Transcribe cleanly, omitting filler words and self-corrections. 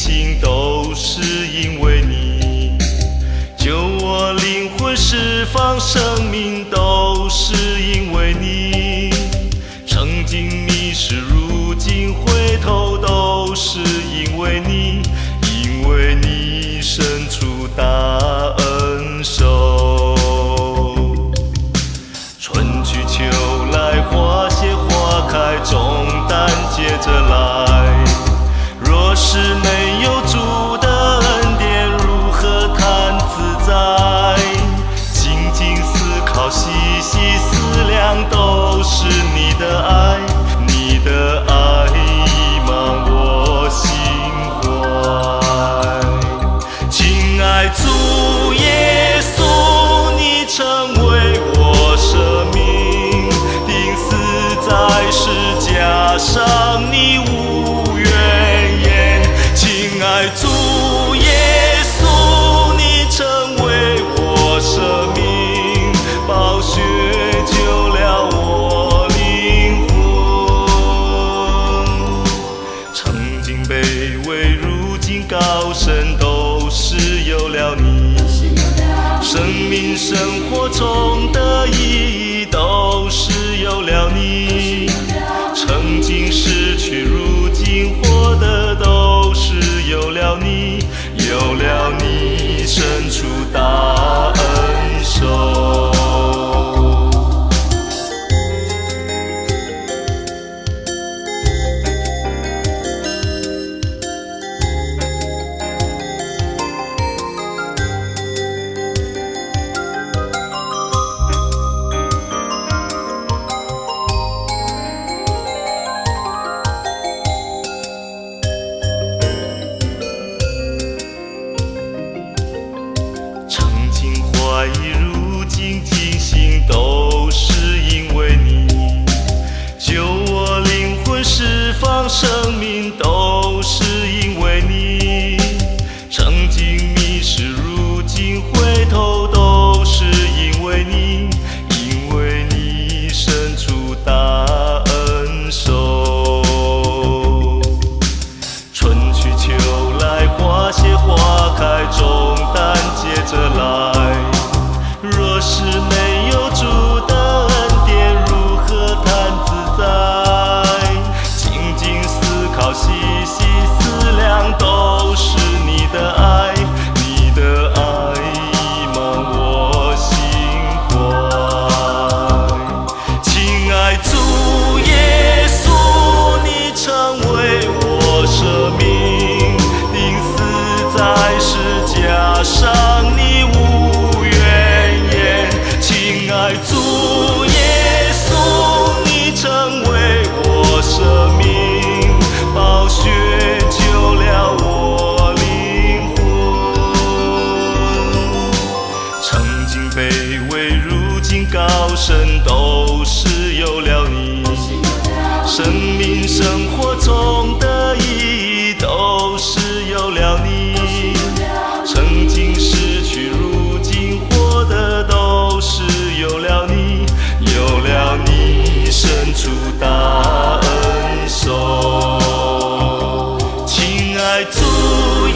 醒都是因为你，救我灵魂释放生命都是因为你，曾经迷失如今回头都是因为你，因为你伸出大恩手。春去秋来花谢花开，重担接着来，若是没有主的恩典，如何谈自在？静静思考，细细思量，都是你的爱，你的爱溢满我心怀。亲爱主耶稣，你成为我生命，钉死在十架上，你无怨言。亲爱主耶稣，你成为我生命，宝血救了我灵魂。曾经卑微，如今高升，都是有了你。生命生活中的意义，都是有了你。曾经失去，如今获得，都是有了你，有了你伸出大恩手。怀疑，如今惊醒，都是因为你，救我灵魂释放生命，都是因为你，曾经迷失，如今回头，都是因为你，因为你伸出大恩手。春去秋来花谢花开，重担接着来，若是没有主的恩典，如何谈自在？静静思考，细细思量，都是你的爱，你的爱溢满我心怀。亲爱主耶稣，你成为我生命，钉死在十架上，你无怨言。亲爱主耶稣，你成为我生命，宝血救了我灵魂。曾经卑微，如今高升，都是有了你。生命生活中的意义，都是有了你。曾经失去，如今获得，都是有了你，有了你伸出大恩手。亲爱主